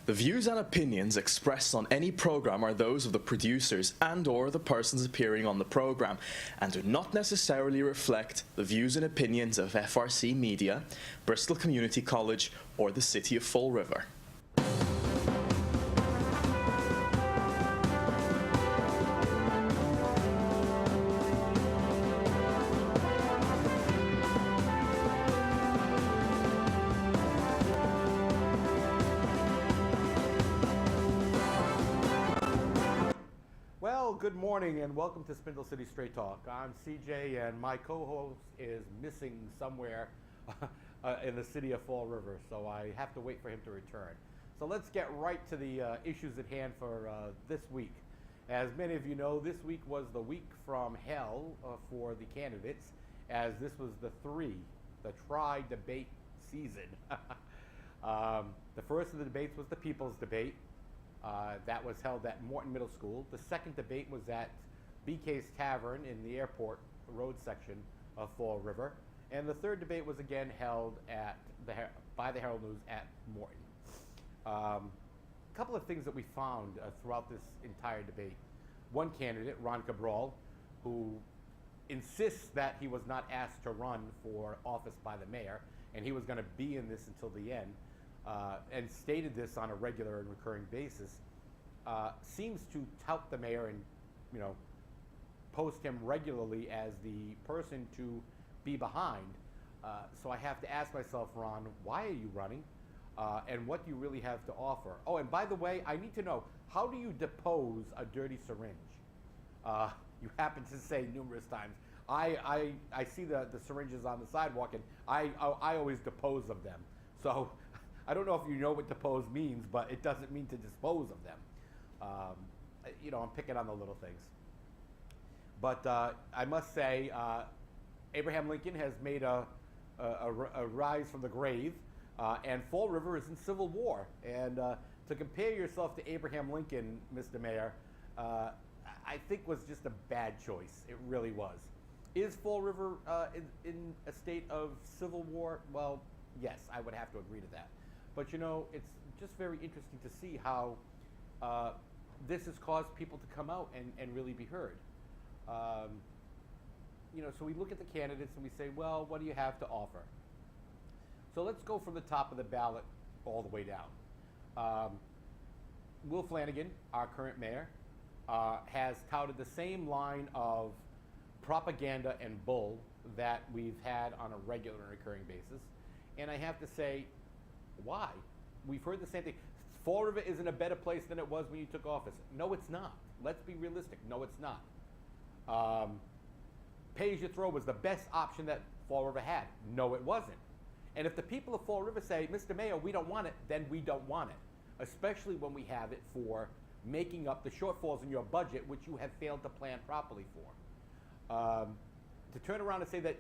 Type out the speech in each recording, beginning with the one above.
The views and opinions expressed on any program are those of the producers and/or the persons appearing on the program and do not necessarily reflect the views and opinions of FRC Media, Bristol Community College, or the City of Fall River. Good morning and welcome to Spindle City Straight Talk. I'm CJ and my co-host is missing somewhere in the city of Fall River, so I have to wait for him to return. So let's get right to the issues at hand for this week. As many of you know, this week was the week from hell for the candidates, as this was the tri-debate season. The first of the debates was the People's Debate. That was held at Morton Middle School. The second debate was at BK's Tavern in the airport road section of Fall River. And the third debate was again held at by the Herald News at Morton. A couple of things that we found throughout this entire debate. One candidate, Ron Cabral, who insists that he was not asked to run for office by the mayor, and he was going to be in this until the end, and stated this on a regular and recurring basis, seems to tout the mayor and, post him regularly as the person to be behind. So I have to ask myself, Ron, why are you running? And what do you really have to offer? Oh, and by the way, I need to know, how do you depose a dirty syringe? You happen to say numerous times. I see the syringes on the sidewalk, and I always dispose of them. So I don't know if you know what depose means, but it doesn't mean to dispose of them. I'm picking on the little things. But I must say, Abraham Lincoln has made a rise from the grave, and Fall River is in civil war. And to compare yourself to Abraham Lincoln, Mr. Mayor, I think was just a bad choice. It really was. Is Fall River in a state of civil war? Well, yes, I would have to agree to that. But it's just very interesting to see how this has caused people to come out and really be heard. So we look at the candidates and we say, well, what do you have to offer? So let's go from the top of the ballot all the way down. Will Flanagan, our current mayor, has touted the same line of propaganda and bull that we've had on a regular and recurring basis. And I have to say, why? We've heard the same thing. Fall River is in a better place than it was when you took office. No, it's not. Let's be realistic. No, it's not. Pay-as-you-throw was the best option that Fall River had. No, it wasn't. And if the people of Fall River say, Mr. Mayor, we don't want it, then we don't want it. Especially when we have it for making up the shortfalls in your budget, which you have failed to plan properly for. To turn around and say that,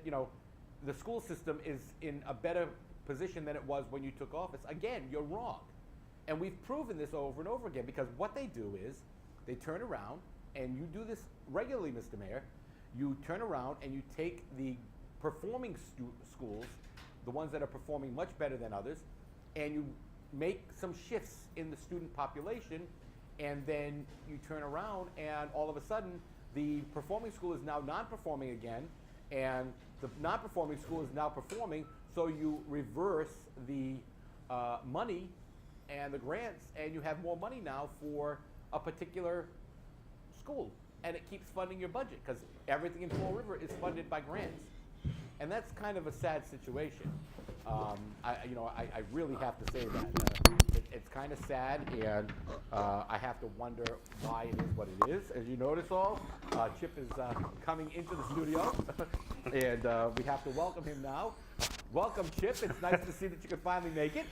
the school system is in a better position than it was when you took office, again, you're wrong. And we've proven this over and over again, because what they do is they turn around, and you do this regularly, Mr. Mayor, you turn around and you take the performing schools, the ones that are performing much better than others, and you make some shifts in the student population, and then you turn around and all of a sudden the performing school is now non-performing again, and the non-performing school is now performing, so you reverse the money and the grants, and you have more money now for a particular school, and it keeps funding your budget, because everything in Fall River is funded by grants. And that's kind of a sad situation. I really have to say that. It's kind of sad, and I have to wonder why it is what it is. As you notice all, Chip is coming into the studio, and we have to welcome him now. Welcome, Chip. It's nice to see that you could finally make it.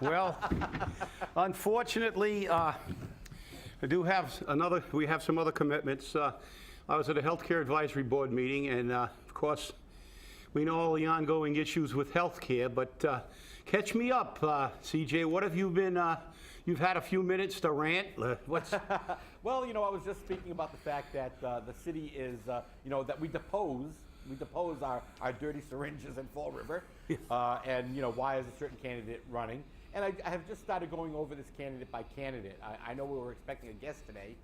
Well, unfortunately, we have some other commitments. I was at a healthcare advisory board meeting, and of course, we know all the ongoing issues with healthcare, but catch me up, CJ. What have you been, you've had a few minutes to rant. What's... Well, I was just speaking about the fact that the city is, that we depose we depose our dirty syringes in Fall River, and why is a certain candidate running. And I have just started going over this candidate by candidate. I know we were expecting a guest today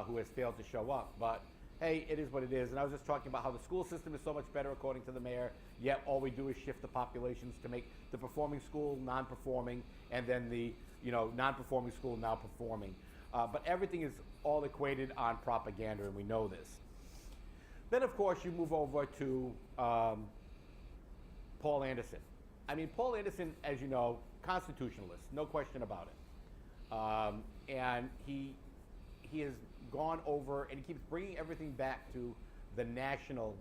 who has failed to show up, but hey, it is what it is. And I was just talking about how the school system is so much better according to the mayor, yet all we do is shift the populations to make the performing school non-performing, and then the non-performing school now performing. But everything is all equated on propaganda, and we know this. Then, of course, you move over to Paul Anderson. I mean, Paul Anderson, as you know, constitutionalist, no question about it. And he has gone over, and he keeps bringing everything back to the national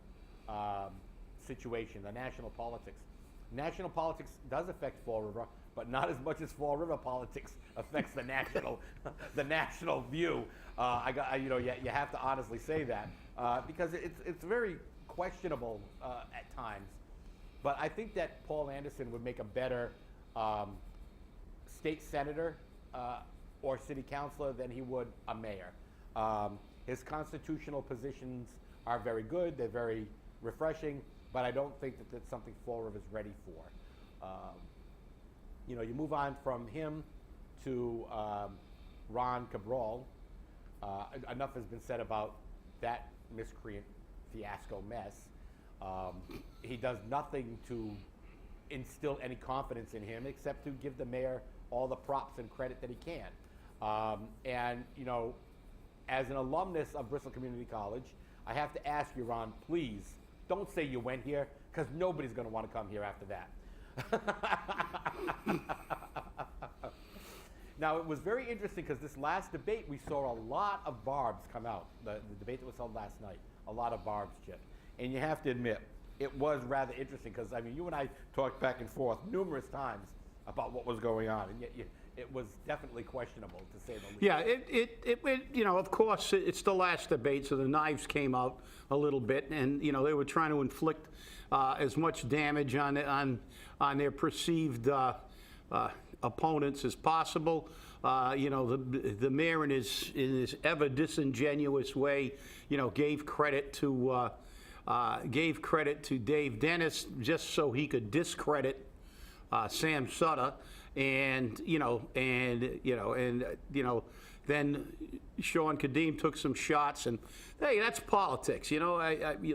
situation, the national politics. National politics does affect Fall River, but not as much as Fall River politics affects the national, the national view. You have to honestly say that because it's very questionable at times. But I think that Paul Anderson would make a better state senator or city councilor than he would a mayor. His constitutional positions are very good. They're very refreshing, but I don't think that that's something Fall River is ready for. You move on from him to Ron Cabral. Enough has been said about that miscreant fiasco mess. He does nothing to instill any confidence in him except to give the mayor all the props and credit that he can. As an alumnus of Bristol Community College, I have to ask you, Ron, please don't say you went here, because nobody's going to want to come here after that. Now, it was very interesting because this last debate, we saw a lot of barbs come out. The debate that was held last night, a lot of barbs, Chip. And you have to admit, it was rather interesting because, I mean, you and I talked back and forth numerous times about what was going on, and yet it was definitely questionable, to say the least. Yeah, of course, it's the last debate, so the knives came out a little bit, and, they were trying to inflict as much damage on their perceived opponents as possible. The mayor, in his ever disingenuous way, gave credit to Dave Dennis just so he could discredit Sam Sutter, and then Sean Kadeem took some shots, and hey, that's politics,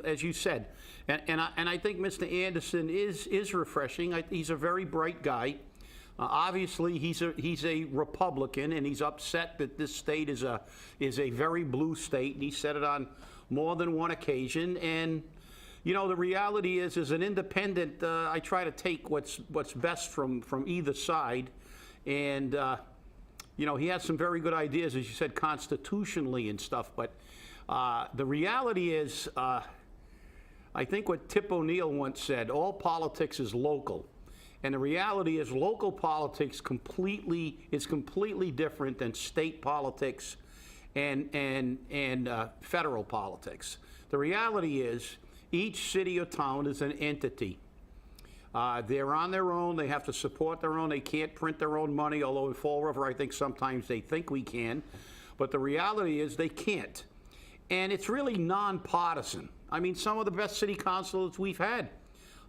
as you said, and I think Mr. Anderson is refreshing. He's a very bright guy. Obviously, he's a Republican, and he's upset that this state is a very blue state, and he said it on more than one occasion. And the reality is, as an independent, I try to take what's best from either side, and he has some very good ideas, as you said, constitutionally and stuff. But the reality is, I think what Tip O'Neill once said: all politics is local. And the reality is, local politics is completely different than state politics and federal politics. The reality is, each city or town is an entity. They're on their own. They have to support their own. They can't print their own money, although in Fall River, I think sometimes they think we can. But the reality is they can't. And it's really nonpartisan. I mean, some of the best city councilors we've had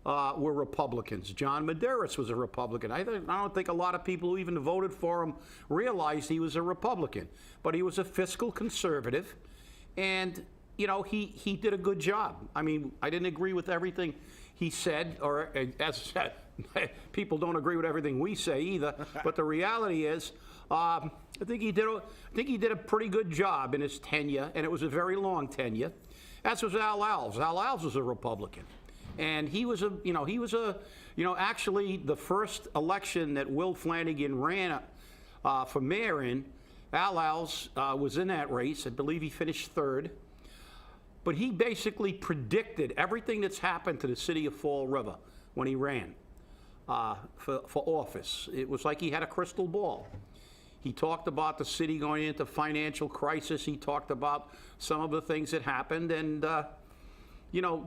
were Republicans. John Medeiros was a Republican. I don't think a lot of people who even voted for him realized he was a Republican. But he was a fiscal conservative, and he did a good job. I mean, I didn't agree with everything he said, or as I said, people don't agree with everything we say either. But the reality is, I think he did a pretty good job in his tenure, and it was a very long tenure. As was Al Alves. Al Alves was a Republican. And he was actually the first election that Will Flanagan ran for mayor in. Al Alves was in that race. I believe he finished third. But he basically predicted everything that's happened to the city of Fall River when he ran for office. It was like he had a crystal ball. He talked about the city going into financial crisis. He talked about some of the things that happened, and the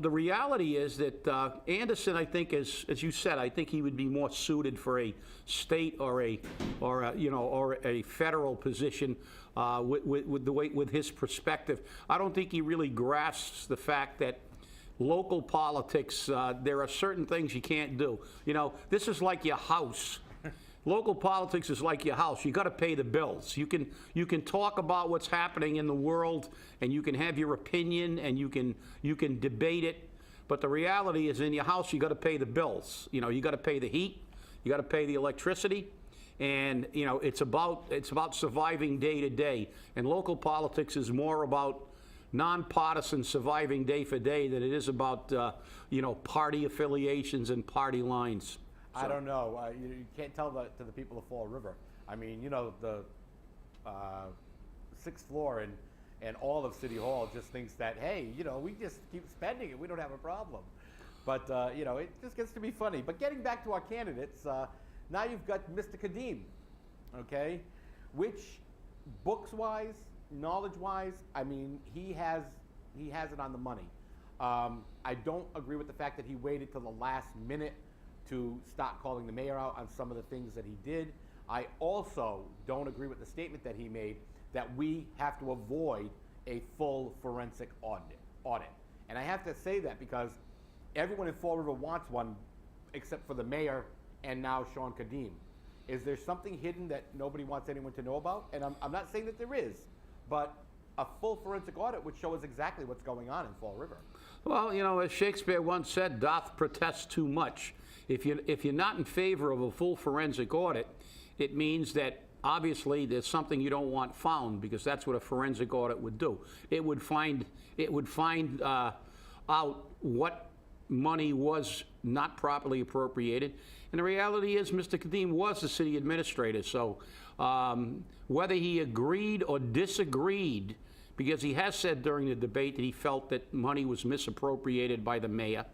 reality is that Anderson, I think, as you said, I think he would be more suited for a state or a federal position with his perspective. I don't think he really grasps the fact that local politics, there are certain things you can't do. You know, this is like your house. Local politics is like your house. You got to pay the bills. You can talk about what's happening in the world, and you can have your opinion, and you can debate it. But the reality is, in your house, you got to pay the bills. You know, you got to pay the heat, you got to pay the electricity, and you know it's about surviving day to day. And local politics is more about nonpartisan surviving day for day than it is about you know, party affiliations and party lines. So. I don't know. You can't tell that to the people of Fall River. I mean, you know, the 6th floor and all of City Hall just thinks that, hey, you know, we just keep spending it. We don't have a problem. But, you know, it just gets to be funny. But getting back to our candidates, now you've got Mr. Kadim, okay, which books-wise, knowledge-wise, I mean, he has it on the money. I don't agree with the fact that he waited till the last minute to start calling the mayor out on some of the things that he did. I also don't agree with the statement that he made that we have to avoid a full forensic audit. And I have to say that because everyone in Fall River wants one except for the mayor and now Sean Kadim. Is there something hidden that nobody wants anyone to know about? And I'm not saying that there is, but a full forensic audit would show us exactly what's going on in Fall River. Well, you know, as Shakespeare once said, doth protest too much. If you're not in favor of a full forensic audit, it means that obviously there's something you don't want found, because that's what a forensic audit would do. It would find out what money was not properly appropriated. And the reality is Mr. Kadim was the city administrator, so whether he agreed or disagreed, because he has said during the debate that he felt that money was misappropriated by the mayor,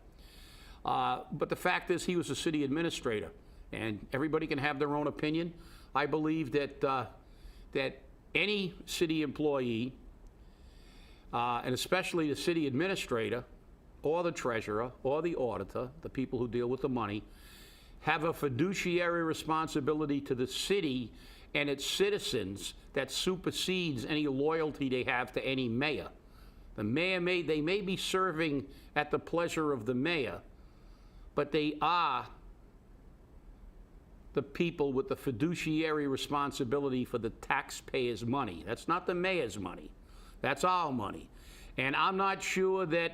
but the fact is he was a city administrator, and everybody can have their own opinion. I believe that that any city employee, and especially the city administrator, or the treasurer, or the auditor, the people who deal with the money, have a fiduciary responsibility to the city and its citizens that supersedes any loyalty they have to any mayor. The mayor they may be serving at the pleasure of the mayor, but they are the people with the fiduciary responsibility for the taxpayers' money. That's not the mayor's money. That's our money. And I'm not sure that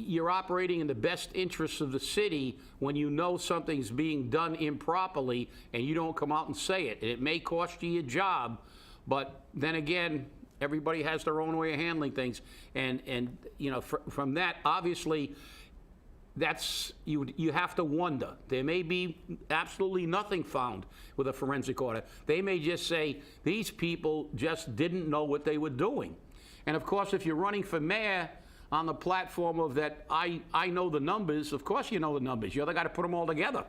you're operating in the best interests of the city when you know something's being done improperly and you don't come out and say it. And it may cost you your job, but then again, everybody has their own way of handling things. And you know, from that, obviously, that's, you have to wonder. There may be absolutely nothing found with a forensic audit. They may just say, these people just didn't know what they were doing. And of course, if you're running for mayor on the platform of that, I know the numbers, of course you know the numbers. You're the guy to put them all together.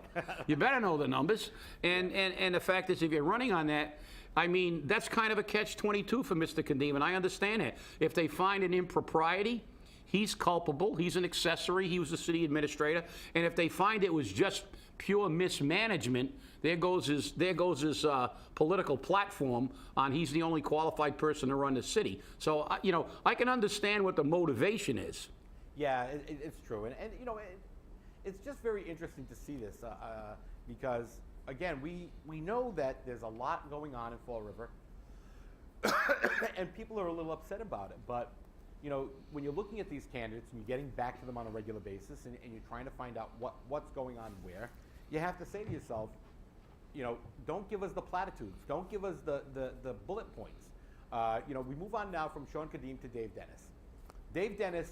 You better know the numbers. And the fact is, if you're running on that, I mean, that's kind of a catch-22 for Mr. Kadim, and I understand it. If they find an impropriety, he's culpable, he's an accessory, he was the city administrator, and if they find it was just pure mismanagement, there goes his political platform on he's the only qualified person to run the city. So, you know, I can understand what the motivation is. Yeah, it's true. And you know, it's just very interesting to see this because, again, we know that there's a lot going on in Fall River, and people are a little upset about it. But, you know, when you're looking at these candidates and you're getting back to them on a regular basis and you're trying to find out what's going on where, you have to say to yourself, you know, don't give us the platitudes. Don't give us the bullet points. You know, we move on now from Sean Kadim to Dave Dennis. Dave Dennis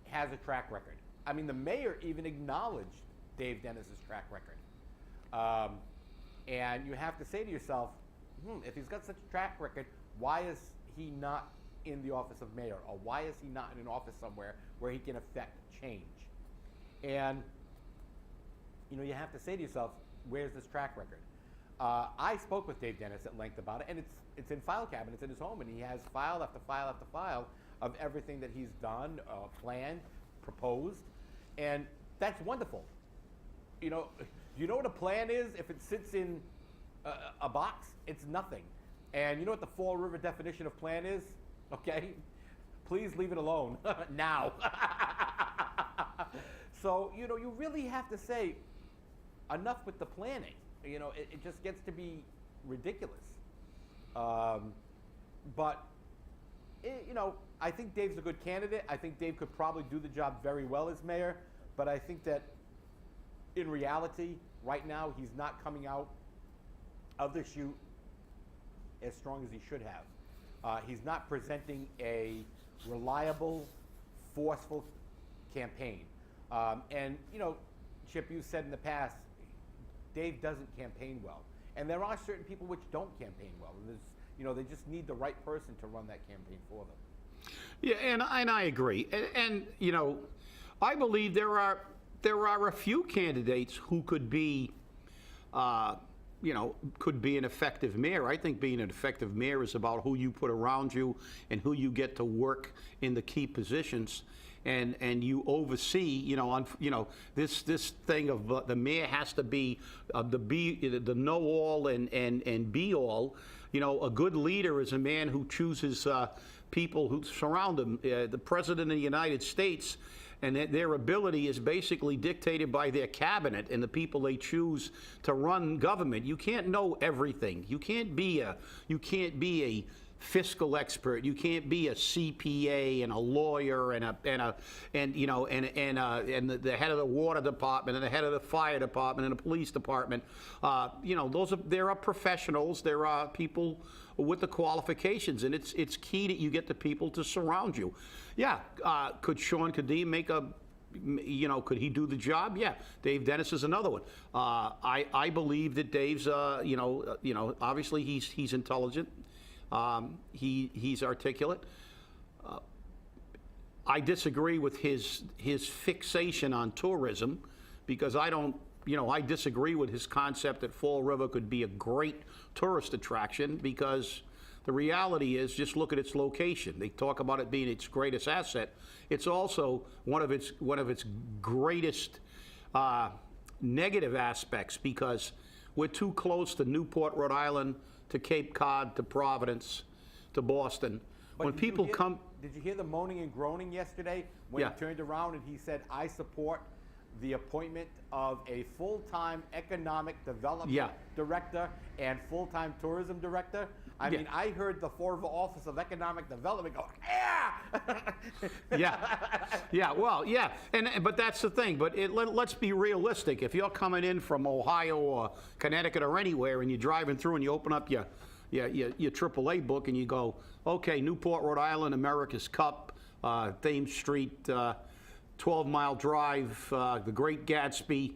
has a track record. I mean, the mayor even acknowledged Dave Dennis's track record. And you have to say to yourself, if he's got such a track record, why is he not in the office of mayor? Or why is he not in an office somewhere where he can affect change? And, you know, you have to say to yourself, where's this track record? I spoke with Dave Dennis at length about it, and it's in file cabinets in his home, and he has file after file after file of everything that he's done, planned, proposed, and that's wonderful. You know what a plan is? If it sits in a box, it's nothing. And you know what the Fall River definition of plan is? Okay? please leave it alone now. So, you know, you really have to say, enough with the planning. You know, it just gets to be ridiculous. But, you know, I think Dave's a good candidate. I think Dave could probably do the job very well as mayor. But I think that in reality, right now, he's not coming out of the chute as strong as he should have. He's not presenting a reliable, forceful campaign. And, you know, Chip, you said in the past, Dave doesn't campaign well. And there are certain people which don't campaign well. And there's, you know, they just need the right person to run that campaign for them. Yeah, and I agree. And you know, I believe there are a few candidates who could be, you know, could be an effective mayor. I think being an effective mayor is about who you put around you and who you get to work in the key positions. And you oversee, you know, this thing of the mayor has to be the know-all and be-all. You know, a good leader is a man who chooses people who surround him. The President of the United States, and their ability is basically dictated by their cabinet and the people they choose to run government. You can't know everything. You can't be a fiscal expert. You can't be a CPA and a lawyer and you know the head of the water department and the head of the fire department and the police department. You know, there are professionals. There are people with the qualifications, and it's key that you get the people to surround you. Yeah, could Sean Kadim make a, you know, could he do the job? Yeah. Dave Dennis is another one. I believe that Dave's, you know, obviously he's intelligent. He's articulate. I disagree with his fixation on tourism, because I don't, you know, I disagree with his concept that Fall River could be a great tourist attraction, because the reality is, just look at its location. They talk about it being its greatest asset. It's also one of its greatest negative aspects, because we're too close to Newport, Rhode Island, to Cape Cod, to Providence, to Boston. But when people come... Did you hear the moaning and groaning yesterday when Yeah. he turned around and he said, I support the appointment of a full-time economic development Yeah. director and full-time tourism director? I Yeah. mean, I heard the Fall River Office of Economic Development go, yeah! Yeah, well, yeah, but that's the thing. But let's be realistic. If you're coming in from Ohio or Connecticut or anywhere, and you're driving through and you open up your AAA book and you go, okay, Newport, Rhode Island, America's Cup, Thames Street, 12-mile drive, the Great Gatsby.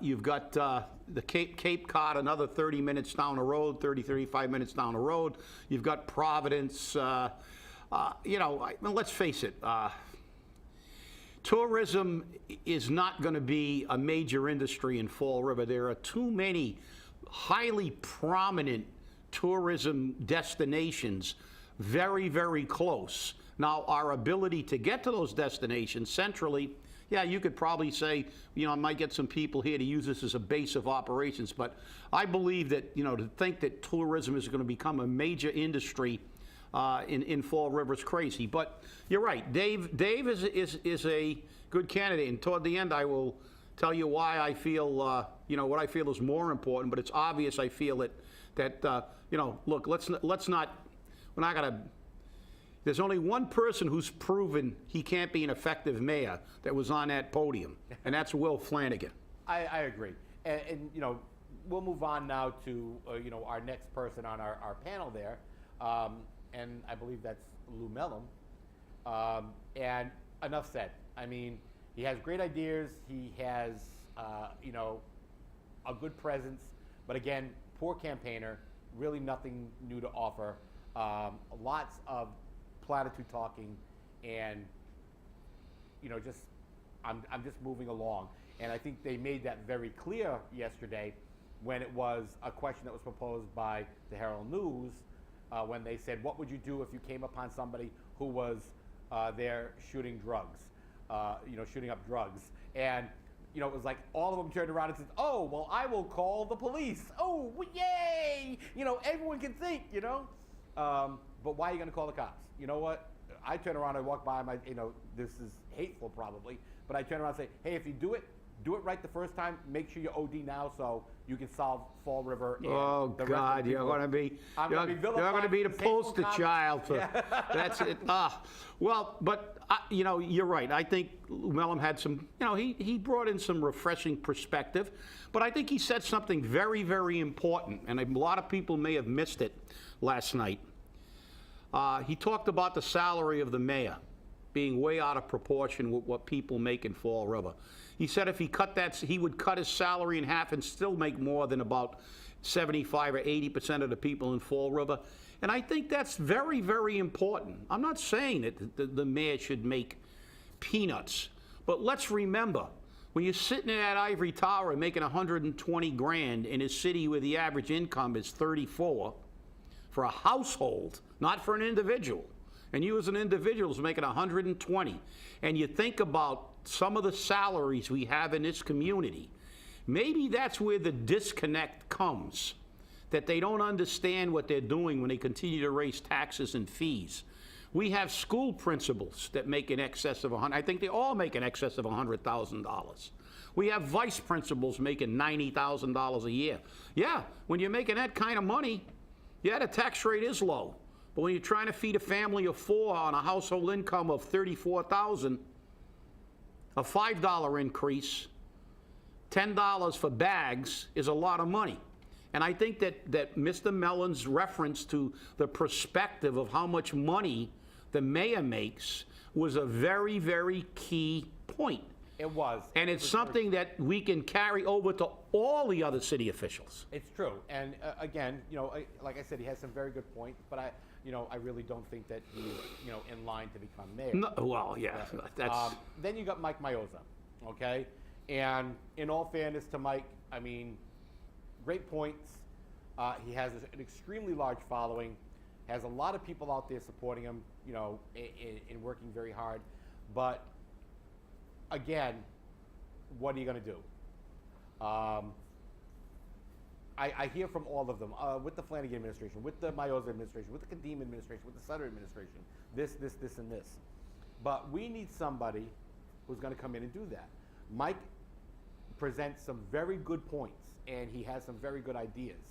You've got the Cape Cod, another 30 minutes down the road, 35 minutes down the road. You've got Providence. You know, let's face it, tourism is not going to be a major industry in Fall River. There are too many highly prominent tourism destinations very, very close. Now, our ability to get to those destinations centrally, yeah, you could probably say, you know, I might get some people here to use this as a base of operations, but I believe that, you know, to think that tourism is going to become a major industry in Fall River is crazy. But you're right, Dave is a good candidate, and toward the end I will tell you why I feel, you know, what I feel is more important, but it's obvious I feel that you know, look, let's not, we're not going to, there's only one person who's proven he can't be an effective mayor that was on that podium, and that's Will Flanagan. I agree. And, you know, we'll move on now to, you know, our next person on our panel there. And I believe that's Lou Mellum. And enough said. I mean, he has great ideas. He has, you know, a good presence. But again, poor campaigner, really nothing new to offer. Lots of platitude talking, and, you know, just, I'm just moving along. And I think they made that very clear yesterday when it was a question that was proposed by the Herald News, when they said, what would you do if you came upon somebody who was there shooting drugs, you know, shooting up drugs? And, you know, it was like all of them turned around and said, oh, well, I will call the police. Oh, yay! You know, everyone can think, you know. But why are you going to call the cops? You know what? I turn around, I walk by, this is hateful probably, but I turn around and say, hey, if you do it right the first time. Make sure you OD now so you can solve Fall River. And Oh the God, you're going to be the poster child for that's it. Well, but you're right. I think Mellon had some. He brought in some refreshing perspective, but I think he said something very, very important, and a lot of people may have missed it last night. He talked about the salary of the mayor being way out of proportion with what people make in Fall River. He said if he he would cut his salary in half and still make more than about 75 or 80% of the people in Fall River. And I think that's very, very important. I'm not saying that the mayor should make peanuts, but let's remember, when you're sitting in that ivory tower making 120 grand in a city where the average income is 34 for a household, not for an individual, and you as an individual is making 120, and you think about some of the salaries we have in this community, maybe that's where the disconnect comes, that they don't understand what they're doing when they continue to raise taxes and fees. We have school principals that make in excess of I think they all make in excess of $100,000. We have vice principals making $90,000 a year. Yeah, when you're making that kind of money, yeah, the tax rate is low. But when you're trying to feed a family of 4 on a household income of $34,000, a $5 increase, $10 for bags is a lot of money. And I think that Mr. Mellon's reference to the perspective of how much money the mayor makes was a very, very key point. It was. And it's something that we can carry over to all the other city officials. It's true. And again, like I said, he has some very good points, but I really don't think that he's, in line to become mayor. No, well, yeah, that's... Then you got Mike Mioza, okay? And in all fairness to Mike, I mean, great points. He has an extremely large following, has a lot of people out there supporting him, in working very hard. But again, what are you going to do? I hear from all of them, with the Flanagan administration, with the Mioza administration, with the Kadim administration, with the Sutter administration, this, and this. But we need somebody who's going to come in and do that. Mike presents some very good points, and he has some very good ideas.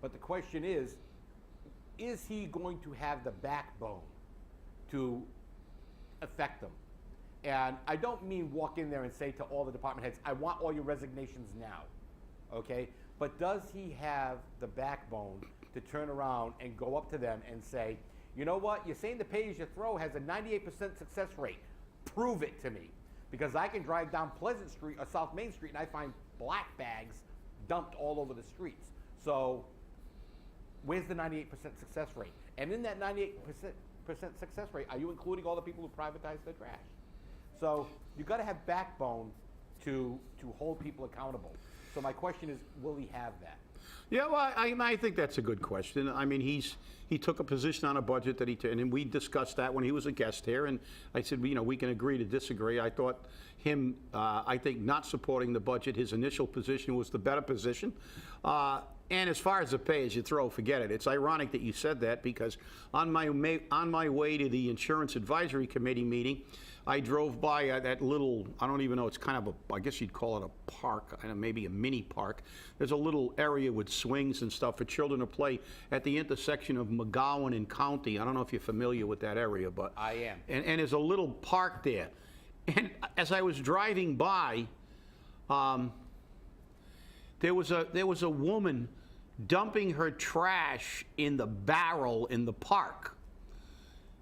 But the question is he going to have the backbone to affect them? And I don't mean walk in there and say to all the department heads, I want all your resignations now, okay? But does he have the backbone to turn around and go up to them and say, you know what, you're saying the pay-as-you-throw has a 98% success rate. Prove it to me. Because I can drive down Pleasant Street or South Main Street and I find black bags dumped all over the streets. So where's the 98% success rate? And in that 98% success rate, are you including all the people who privatize their trash? So you've got to have backbone to hold people accountable. So my question is, will he have that? Yeah, well, I think that's a good question. I mean, he took a position on a budget that and we discussed that when he was a guest here, and I said, we can agree to disagree. I thought I think not supporting the budget, his initial position was the better position. And as far as the pay-as-you-throw, forget it. It's ironic that you said that, because on my way to the Insurance Advisory Committee meeting, I drove by that little, I don't even know, it's kind of I guess you'd call it a park, maybe a mini park. There's a little area with swings and stuff for children to play at the intersection of McGowan and County. I don't know if you're familiar with that area, but I am. And there's a little park there. And as I was driving by, there was a woman dumping her trash in the barrel in the park.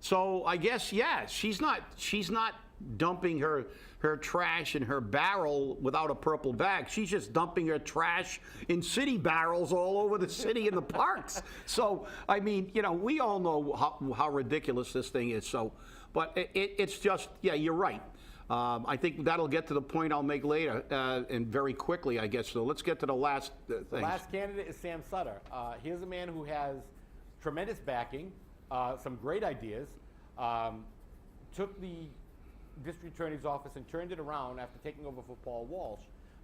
So I guess, yeah, she's not dumping her trash in her barrel without a purple bag. She's just dumping her trash in city barrels all over the city in the parks. So, I mean, we all know how ridiculous this thing is. So, but it's just, yeah, you're right. I think that'll get to the point I'll make later, and very quickly, I guess. So let's get to the last thing. The last candidate is Sam Sutter. Here's a man who has tremendous backing, some great ideas, took the district attorney's office and turned it around after taking over for Paul Walsh.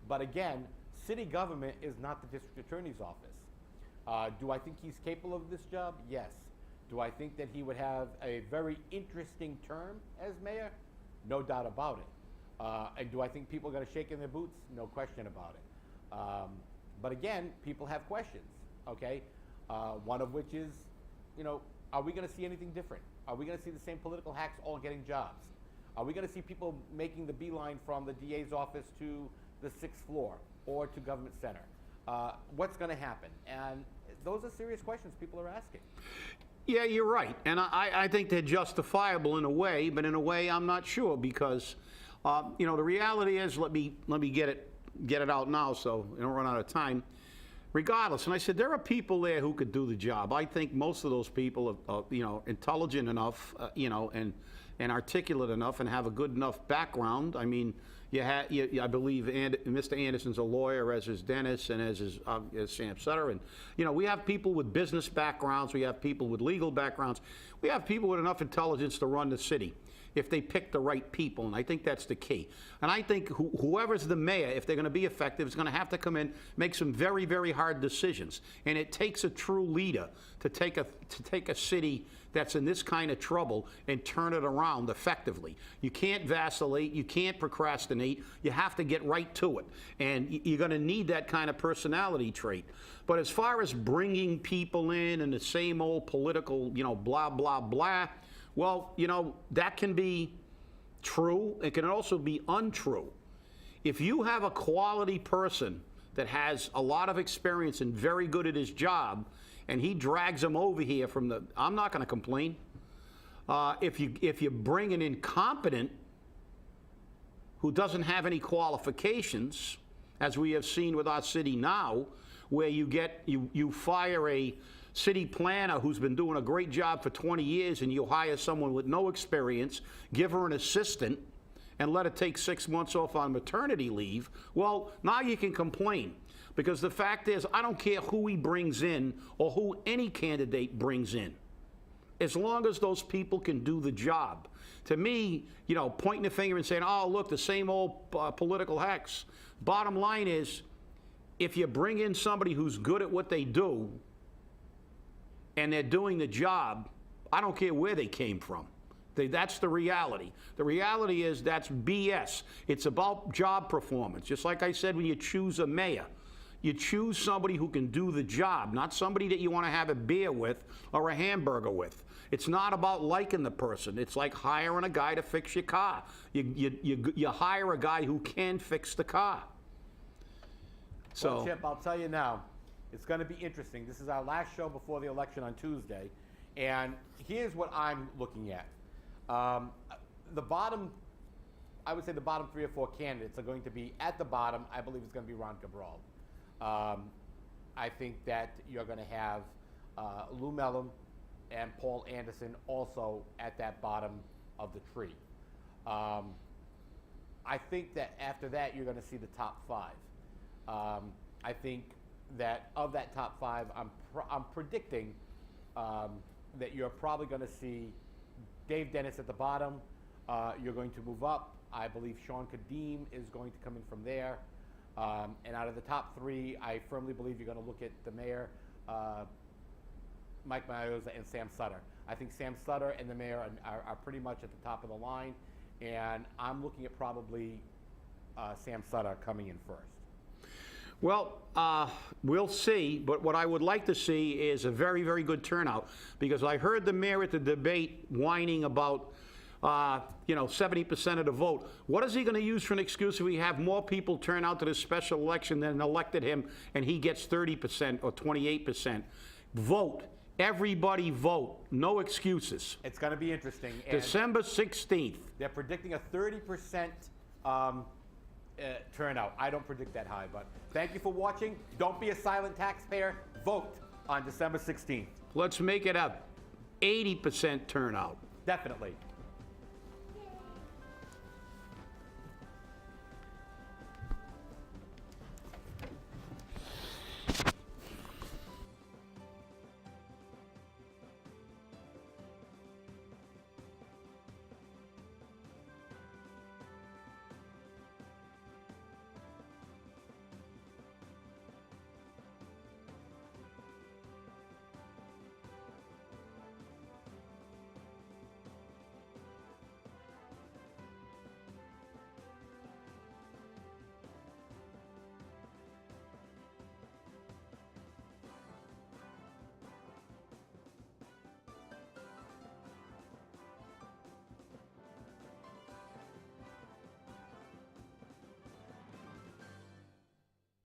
But again, city government is not the district attorney's office. Do I think he's capable of this job? Yes. Do I think that he would have a very interesting term as mayor? No doubt about it. And do I think people are going to shake in their boots? No question about it. But again, people have questions, okay? One of which is, are we going to see anything different? Are we going to see the same political hacks all getting jobs? Are we going to see people making the beeline from the DA's office to the 6th floor or to Government Center? What's going to happen? And those are serious questions people are asking. Yeah, you're right. And I think they're justifiable in a way, but in a way I'm not sure because, the reality is, let me get it out now so I don't run out of time. Regardless, and I said, there are people there who could do the job. I think most of those people are intelligent enough, and articulate enough and have a good enough background. I mean, I believe Mr. Anderson's a lawyer, as is Dennis, and as Sam Sutter. And, we have people with business backgrounds. We have people with legal backgrounds. We have people with enough intelligence to run the city if they pick the right people, and I think that's the key. And I think whoever's the mayor, if they're going to be effective, is going to have to come in, make some very, very hard decisions. And it takes a true leader to take a city that's in this kind of trouble and turn it around effectively. You can't vacillate, you can't procrastinate, you have to get right to it. And you're going to need that kind of personality trait. But as far as bringing people in and the same old political, blah, blah, blah, well, that can be true. It can also be untrue. If you have a quality person that has a lot of experience and very good at his job, and he drags them over here I'm not going to complain. If you bring an incompetent who doesn't have any qualifications, as we have seen with our city now, where you fire a city planner who's been doing a great job for 20 years and you hire someone with no experience, give her an assistant, and let her take 6 months off on maternity leave, well, now you can complain. Because the fact is, I don't care who he brings in or who any candidate brings in, as long as those people can do the job. To me, pointing the finger and saying, oh, look, the same old political hacks. Bottom line is, if you bring in somebody who's good at what they do and they're doing the job, I don't care where they came from. That's the reality. The reality is that's BS. It's about job performance. Just like I said, when you choose a mayor, you choose somebody who can do the job, not somebody that you want to have a beer with or a hamburger with. It's not about liking the person. It's like hiring a guy to fix your car. You hire a guy who can fix the car. Well, Chip, I'll tell you now, it's going to be interesting. This is our last show before the election on Tuesday, and here's what I'm looking at. I would say the bottom 3 or 4 candidates are going to be at the bottom. I believe it's going to be Ron Cabral. I think that you're going to have Lou Mellon and Paul Anderson also at that bottom of the tree. I think that after that, you're going to see the top 5. I think that of that top 5, I'm predicting that you're probably going to see Dave Dennis at the bottom. You're going to move up. I believe Sean Kadim is going to come in from there. And out of the top 3, I firmly believe you're going to look at the mayor, Mike Maioza, and Sam Sutter. I think Sam Sutter and the mayor are pretty much at the top of the line, and I'm looking at probably Sam Sutter coming in first. Well, we'll see, but what I would like to see is a very, very good turnout, because I heard the mayor at the debate whining about 70% of the vote. What is he going to use for an excuse if we have more people turn out to this special election than elected him and he gets 30% or 28%? Vote. Everybody vote. No excuses. It's going to be interesting. December 16th. They're predicting a 30% turnout. I don't predict that high, but thank you for watching. Don't be a silent taxpayer. Vote on December 16th. Let's make it a 80% turnout. Definitely.